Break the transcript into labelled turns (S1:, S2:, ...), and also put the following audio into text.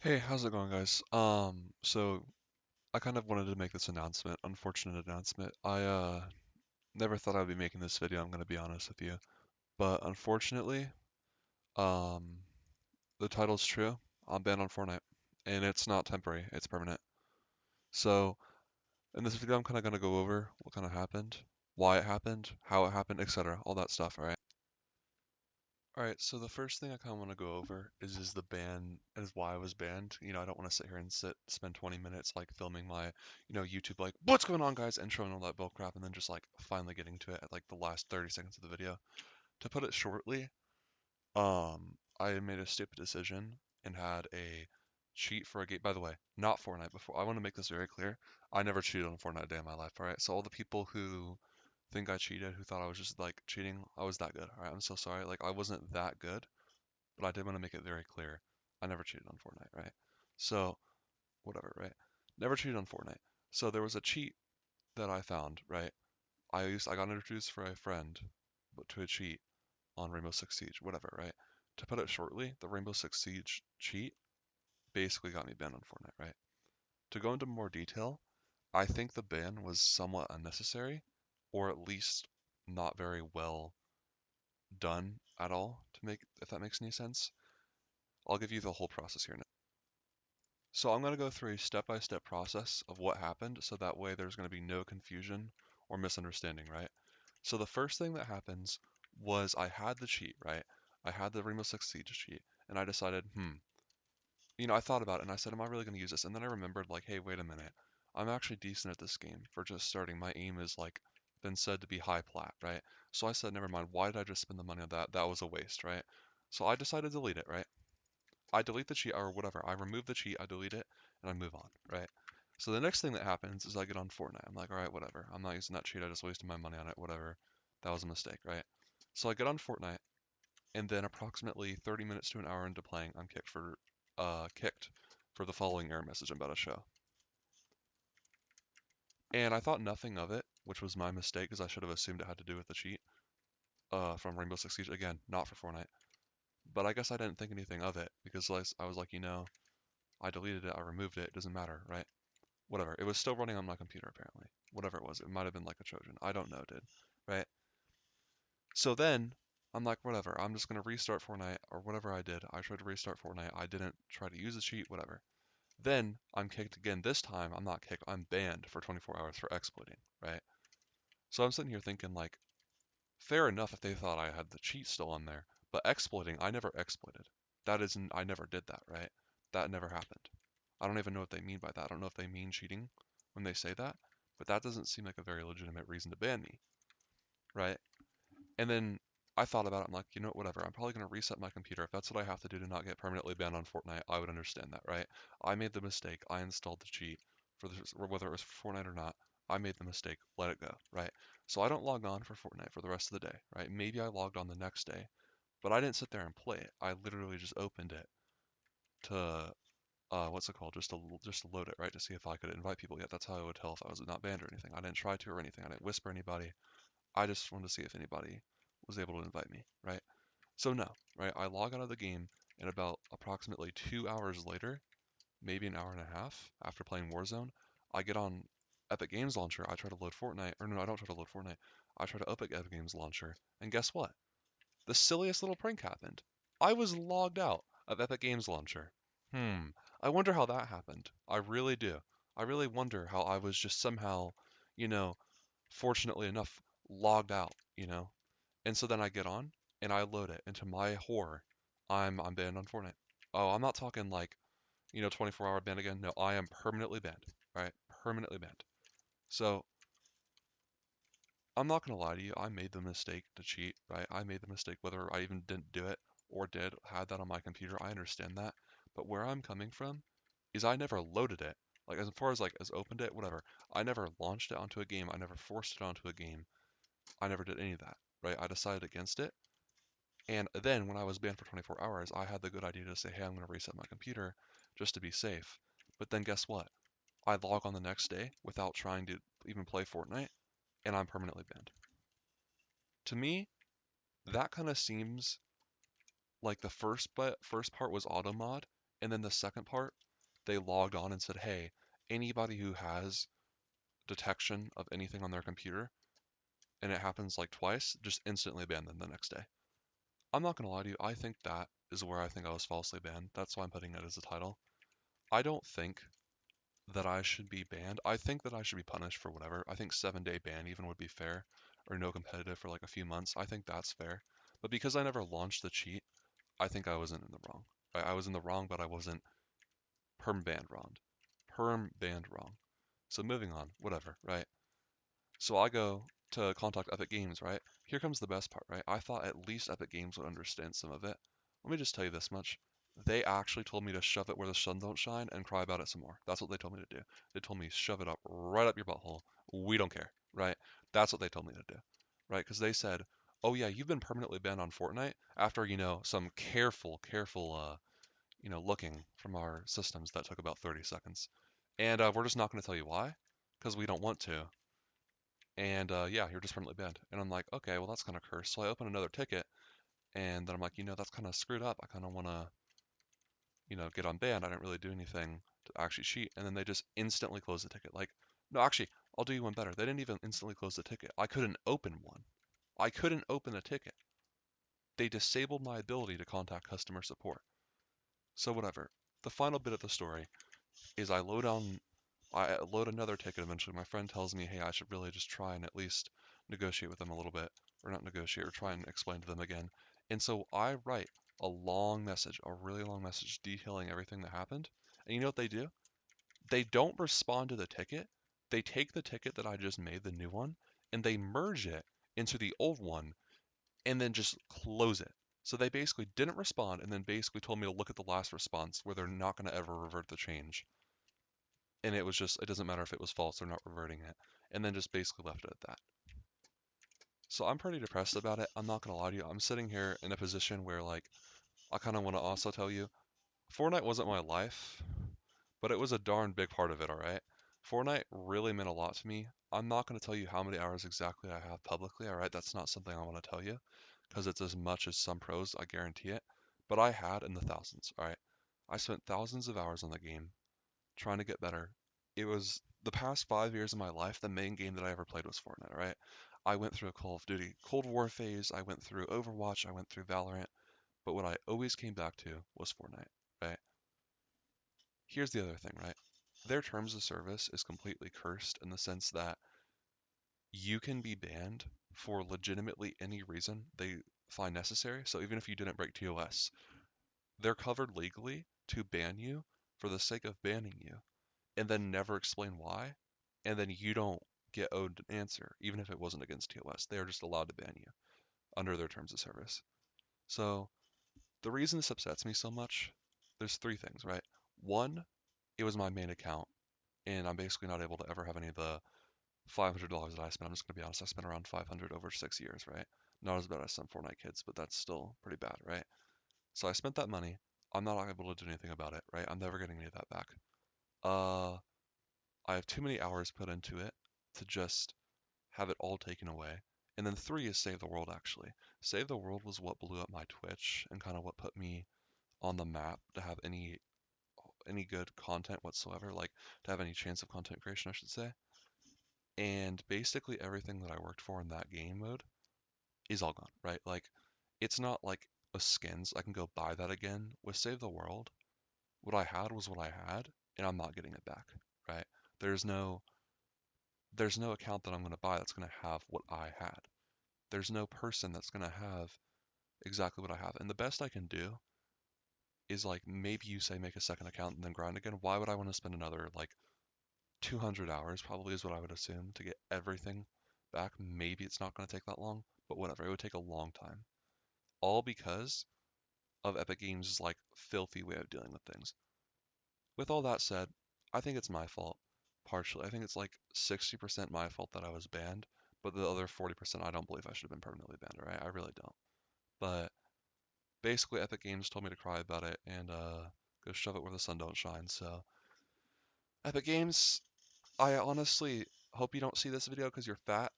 S1: Hey, how's it going, guys? So I kind of wanted to make this announcement, unfortunate announcement. I never thought I'd be making this video, I'm gonna be honest with you. But unfortunately, um the title's true. I'm banned on Fortnite. And it's not temporary, it's permanent. So in this video I'm kinda gonna go over what kinda happened, why it happened, how it happened, etc. All that stuff, alright? Alright, so the first thing I kinda wanna go over is the ban is why I was banned. I don't wanna sit here and spend 20 minutes like filming my, YouTube like, what's going on guys, intro and all that bull crap, and then just like finally getting to it at like the last 30 seconds of the video. To put it shortly, I made a stupid decision and had a cheat for a game. By the way, not Fortnite before. I want to make this very clear. I never cheated on Fortnite a day in my life, alright? So all the people who think I cheated, who thought I was just like cheating, I was that good, alright? I'm so sorry. Like I wasn't that good, but I did want to make it very clear. I never cheated on Fortnite, right? So, whatever, right? Never cheated on Fortnite. So there was a cheat that I found, right? I got introduced for a friend but to a cheat on Rainbow Six Siege, whatever, right? To put it shortly, the Rainbow Six Siege cheat basically got me banned on Fortnite, right? To go into more detail, I think the ban was somewhat unnecessary, or at least not very well done at all to make if that makes any sense. I'll give you the whole process here now. So I'm going to go through a step-by-step process of what happened so that way there's going to be no confusion or misunderstanding, right? So the first thing that happens was I had the cheat, right? I had the Rainbow Six Siege cheat, and I decided, I thought about it and I said, am I really going to use this? And then I remembered, like, hey, wait a minute. I'm actually decent at this game for just starting. My aim is like been said to be high plat, right? So I said, never mind. Why did I just spend the money on that? That was a waste, right? So I decided to delete it, right? I delete the cheat or whatever. I remove the cheat, I delete it, and I move on, right? So the next thing that happens is I get on Fortnite. I'm like, all right, whatever. I'm not using that cheat. I just wasted my money on it, whatever. That was a mistake, right? So I get on Fortnite, and then approximately 30 minutes to an hour into playing, I'm kicked for the following error message I'm about to show. And I thought nothing of it, which was my mistake, because I should have assumed it had to do with the cheat from Rainbow Six Siege. Again, not for Fortnite. But I guess I didn't think anything of it because like, I was like, I deleted it, I removed it, it doesn't matter, right? Whatever. It was still running on my computer apparently. Whatever it was, it might have been like a Trojan. I don't know, dude. Right? So then I'm like, whatever. I'm just gonna restart Fortnite or whatever I did. I tried to restart Fortnite. I didn't try to use the cheat, whatever. Then I'm kicked again. This time I'm not kicked. I'm banned for 24 hours for exploiting, right? So I'm sitting here thinking like, fair enough if they thought I had the cheat still on there, but exploiting, I never exploited. That isn't, I never did that, right? That never happened. I don't even know what they mean by that. I don't know if they mean cheating when they say that, but that doesn't seem like a very legitimate reason to ban me, right? And then I thought about it. I'm like, whatever. I'm probably going to reset my computer. If that's what I have to do to not get permanently banned on Fortnite, I would understand that, right? I made the mistake. I installed the cheat for this, or whether it was for Fortnite or not. I made the mistake. Let it go, right? So I don't log on for Fortnite for the rest of the day, right? Maybe I logged on the next day, but I didn't sit there and play it. I literally just opened it to what's it called? Just to load it, right? To see if I could invite people yet. That's how I would tell if I was not banned or anything. I didn't try to or anything. I didn't whisper anybody. I just wanted to see if anybody was able to invite me, right? So no, right? I log out of the game and about approximately 2 hours later, maybe an hour and a half after playing Warzone, I get on Epic Games Launcher. I try to load Fortnite, or no, I don't try to load Fortnite. I try to open Epic Games Launcher, and guess what? The silliest little prank happened. I was logged out of Epic Games Launcher. Hmm. I wonder how that happened. I really do. I really wonder how I was just somehow, you know, fortunately enough, logged out. And so then I get on and I load it. And to my horror, I'm banned on Fortnite. Oh, I'm not talking like, 24-hour ban again. No, I am permanently banned. Right? Permanently banned. So I'm not gonna lie to you, I made the mistake to cheat, right? I made the mistake whether I even didn't do it or did, had that on my computer. I understand that. But where I'm coming from is I never loaded it. Like as far as like as opened it, whatever. I never launched it onto a game. I never forced it onto a game. I never did any of that, right? I decided against it. And then when I was banned for 24 hours, I had the good idea to say, hey, I'm going to reset my computer just to be safe. But then guess what? I log on the next day without trying to even play Fortnite, and I'm permanently banned. To me, that kind of seems like the first part was auto mod, And then the second part, they logged on and said, hey, anybody who has detection of anything on their computer and it happens like twice, just instantly ban them the next day. I'm not gonna lie to you, I think that is where I think I was falsely banned. That's why I'm putting it as a title. I don't think that I should be banned. I think that I should be punished for whatever. I think 7-day ban even would be fair, or no competitive for like a few months. I think that's fair. But because I never launched the cheat, I think I wasn't in the wrong. I was in the wrong, but I wasn't perm banned wrong. Perm banned wrong. So moving on, whatever, right? So I go to contact Epic Games, right? Here comes the best part, right? I thought at least Epic Games would understand some of it. Let me just tell you this much. They actually told me to shove it where the sun don't shine and cry about it some more. That's what they told me to do. They told me shove it up right up your butthole. We don't care, right? That's what they told me to do, right? Because they said, oh yeah, you've been permanently banned on Fortnite after, some careful, looking from our systems that took about 30 seconds. And we're just not going to tell you why, because we don't want to. And yeah, you're just permanently banned. And I'm like, okay, well, that's kind of cursed. So I open another ticket, and then I'm like, that's kind of screwed up. I kind of want to, get unbanned. I didn't really do anything to actually cheat. And then they just instantly close the ticket. Like, no, actually, I'll do you one better. They didn't even instantly close the ticket. I couldn't open one. I couldn't open a ticket. They disabled my ability to contact customer support. So whatever. The final bit of the story is I load another ticket eventually. My friend tells me, hey, I should really just try and at least negotiate with them a little bit, or not negotiate, or try and explain to them again. And so I write a long message, a really long message detailing everything that happened. And you know what they do? They don't respond to the ticket. They take the ticket that I just made, the new one, and they merge it into the old one and then just close it. So they basically didn't respond and then basically told me to look at the last response where they're not going to ever revert the change. And it was just, it doesn't matter if it was false, they're not reverting it. And then just basically left it at that. So I'm pretty depressed about it. I'm not gonna lie to you. I'm sitting here in a position where like I kind of want to also tell you, Fortnite wasn't my life, but it was a darn big part of it, all right? Fortnite really meant a lot to me. I'm not going to tell you how many hours exactly I have publicly, all right? That's not something I want to tell you because it's as much as some pros, I guarantee it. But I had in the thousands, all right? I spent thousands of hours on the game trying to get better. It was the past 5 years of my life, the main game that I ever played was Fortnite, right? I went through a Call of Duty Cold War phase, I went through Overwatch, I went through Valorant, but what I always came back to was Fortnite, right? Here's the other thing, right? Their terms of service is completely cursed in the sense that you can be banned for legitimately any reason they find necessary. So even if you didn't break TOS, they're covered legally to ban you for the sake of banning you and then never explain why. And then you don't get owed an answer, even if it wasn't against TOS. They are just allowed to ban you under their terms of service. So the reason this upsets me so much, there's three things, right? One, it was my main account, and I'm basically not able to ever have any of the $500 that I spent. I'm just gonna be honest, I spent around 500 over 6 years, right? Not as bad as some Fortnite kids, but that's still pretty bad, right? So I spent that money. I'm not able to do anything about it, right? I'm never getting any of that back. Uh, I have too many hours put into it to just have it all taken away. And then three is Save the World, actually. Save the World was what blew up my Twitch and kind of what put me on the map to have any good content whatsoever, like to have any chance of content creation, I should say. And basically everything that I worked for in that game mode is all gone, right? Like it's not like a skins. I can go buy that again. With Save the World, what I had was what I had, and I'm not getting it back, right? There's no there's no account that I'm going to buy that's going to have what I had. There's no person that's going to have exactly what I have. And the best I can do is like maybe you say make a second account and then grind again. Why would I want to spend another like 200 hours probably is what I would assume to get everything back. Maybe it's not going to take that long, but whatever. It would take a long time. All because of Epic Games' like filthy way of dealing with things. With all that said, I think it's my fault, partially. I think it's like 60% my fault that I was banned, but the other 40% I don't believe I should have been permanently banned, right? I really don't. But basically, Epic Games told me to cry about it and go shove it where the sun don't shine. So, Epic Games, I honestly hope you don't see this video because you're fat.